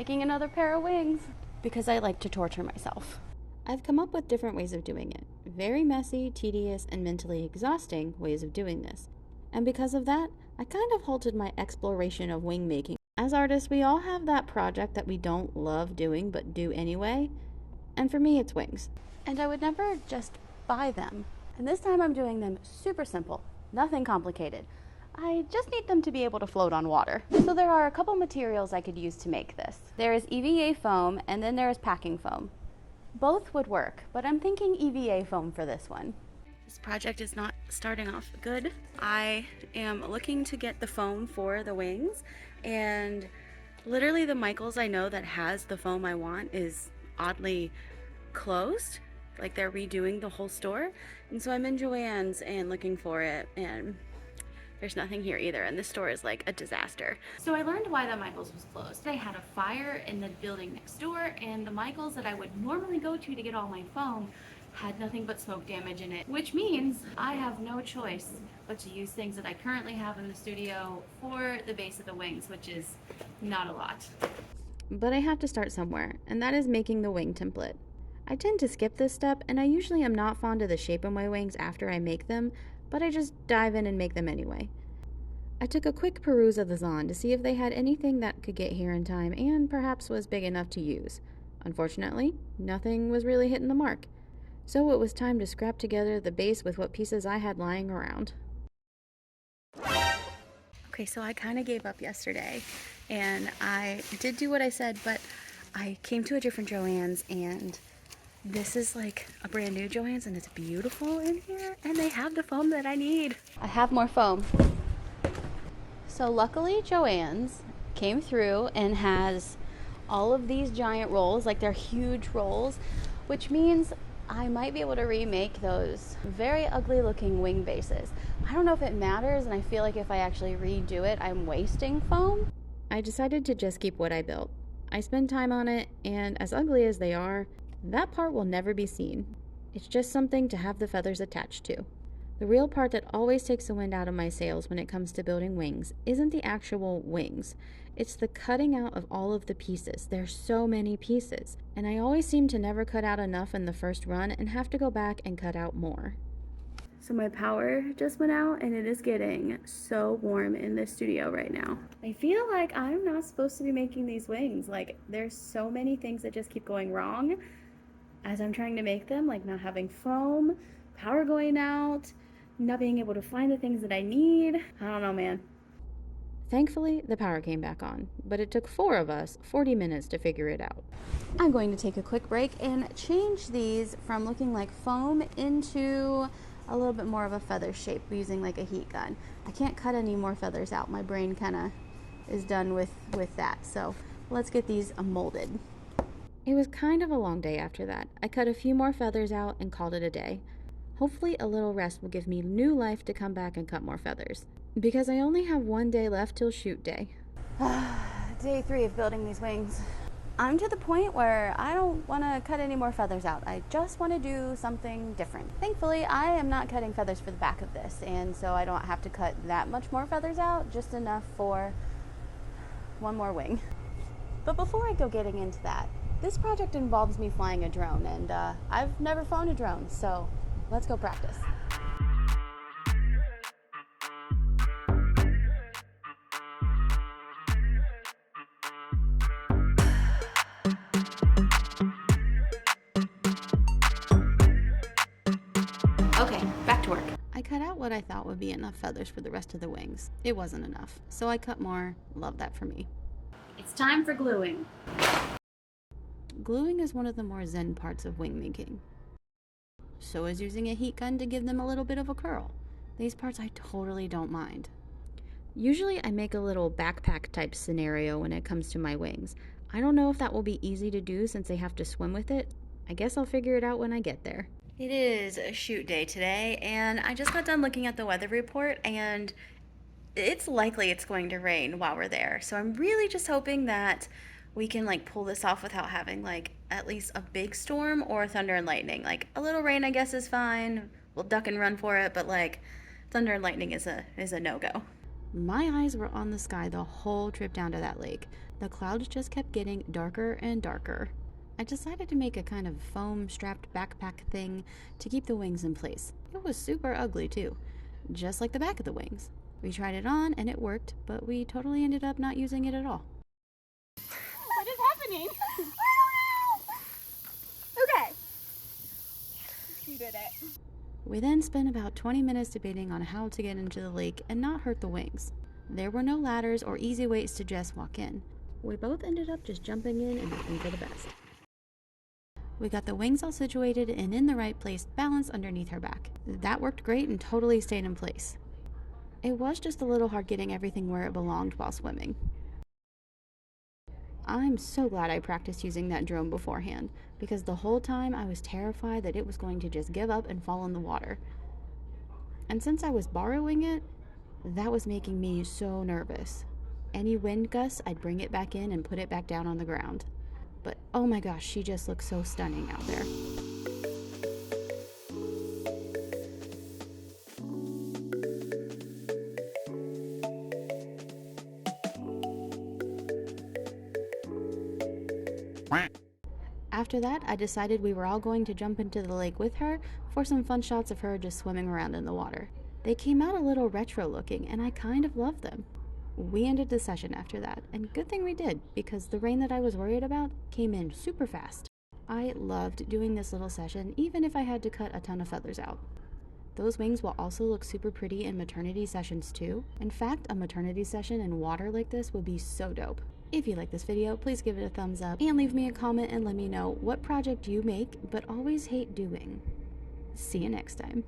Making another pair of wings because I like to torture myself. I've come up with different ways of doing it. Very messy, tedious, and mentally exhausting ways of doing this. And because of that, I kind of halted my exploration of wing making. As artists, we all have that project that we don't love doing but do anyway. And for me, it's wings. And I would never just buy them. And this time I'm doing them super simple, nothing complicated. I just need them to be able to float on water. So there are a couple materials I could use to make this. There is EVA foam and then there is packing foam. Both would work, but I'm thinking EVA foam for this one. This project is not starting off good. I am looking to get the foam for the wings, and literally the Michaels I know that has the foam I want is oddly closed. Like they're redoing the whole store. And so I'm in Joann's and looking for it, and there's nothing here either, and this store is like a disaster. So I learned why the Michaels was closed. They had a fire in the building next door, and the Michaels that I would normally go to get all my foam had nothing but smoke damage in it, which means I have no choice but to use things that I currently have in the studio for the base of the wings, which is not a lot. But I have to start somewhere, and that is making the wing template. I tend to skip this step, and I usually am not fond of the shape of my wings after I make them, but I just dive in and make them anyway. I took a quick peruse of the Zon to see if they had anything that could get here in time and perhaps was big enough to use. Unfortunately, nothing was really hitting the mark, so it was time to scrap together the base with what pieces I had lying around. Okay, so I kind of gave up yesterday, and I did do what I said, but I came to a different Joann's, and this is like a brand new Joann's, and it's beautiful in here, and they have the foam that I need. I have more foam. So luckily Joann's came through and has all of these giant rolls, like they're huge rolls, which means I might be able to remake those very ugly looking wing bases. I don't know if it matters, and I feel like if I actually redo it, I'm wasting foam. I decided to just keep what I built. I spent time on it, and as ugly as they are, that part will never be seen. It's just something to have the feathers attached to. The real part that always takes the wind out of my sails when it comes to building wings isn't the actual wings. It's the cutting out of all of the pieces. There's so many pieces, and I always seem to never cut out enough in the first run and have to go back and cut out more. So my power just went out, and it is getting so warm in this studio right now. I feel like I'm not supposed to be making these wings. Like, there's so many things that just keep going wrong as I'm trying to make them, like not having foam, power going out, not being able to find the things that I need. I don't know, man. Thankfully, the power came back on, but it took 4 of us 40 minutes to figure it out. I'm going to take a quick break and change these from looking like foam into a little bit more of a feather shape using like a heat gun. I can't cut any more feathers out. My brain kind of is done with that. So let's get these molded. It was kind of a long day after that. I cut a few more feathers out and called it a day. Hopefully a little rest will give me new life to come back and cut more feathers, because I only have 1 day left till shoot day. Day 3 of building these wings. I'm to the point where I don't want to cut any more feathers out. I just want to do something different. Thankfully, I am not cutting feathers for the back of this, and so I don't have to cut that much more feathers out, just enough for 1 more wing. But before I go getting into that, this project involves me flying a drone, and I've never flown a drone, so let's go practice. Okay, back to work. I cut out what I thought would be enough feathers for the rest of the wings. It wasn't enough, so I cut more. Love that for me. It's time for gluing. Gluing is one of the more zen parts of wing making. So is using a heat gun to give them a little bit of a curl. These parts I totally don't mind. Usually I make a little backpack type scenario when it comes to my wings. I don't know if that will be easy to do since they have to swim with it. I guess I'll figure it out when I get there. It is a shoot day today, and I just got done looking at the weather report, and it's likely it's going to rain while we're there. So I'm really just hoping that we can like pull this off without having like at least a big storm or thunder and lightning. Like a little rain I guess is fine. We'll duck and run for it, but like thunder and lightning is a no-go. My eyes were on the sky the whole trip down to that lake. The clouds just kept getting darker and darker. I decided to make a kind of foam strapped backpack thing to keep the wings in place. It was super ugly too, just like the back of the wings. We tried it on and it worked, but we totally ended up not using it at all. What is happening? I don't know! Okay. You did it. We then spent about 20 minutes debating on how to get into the lake and not hurt the wings. There were no ladders or easy ways to just walk in. We both ended up just jumping in and hoping for the best. We got the wings all situated and in the right place, balanced underneath her back. That worked great and totally stayed in place. It was just a little hard getting everything where it belonged while swimming. I'm so glad I practiced using that drone beforehand, because the whole time I was terrified that it was going to just give up and fall in the water. And since I was borrowing it, that was making me so nervous. Any wind gusts, I'd bring it back in and put it back down on the ground. But oh my gosh, she just looks so stunning out there. After that, I decided we were all going to jump into the lake with her for some fun shots of her just swimming around in the water. They came out a little retro looking, and I kind of loved them. We ended the session after that, and good thing we did, because the rain that I was worried about came in super fast. I loved doing this little session, even if I had to cut a ton of feathers out. Those wings will also look super pretty in maternity sessions too. In fact, a maternity session in water like this would be so dope. If you like this video, please give it a thumbs up and leave me a comment and let me know what project you make but always hate doing. See you next time.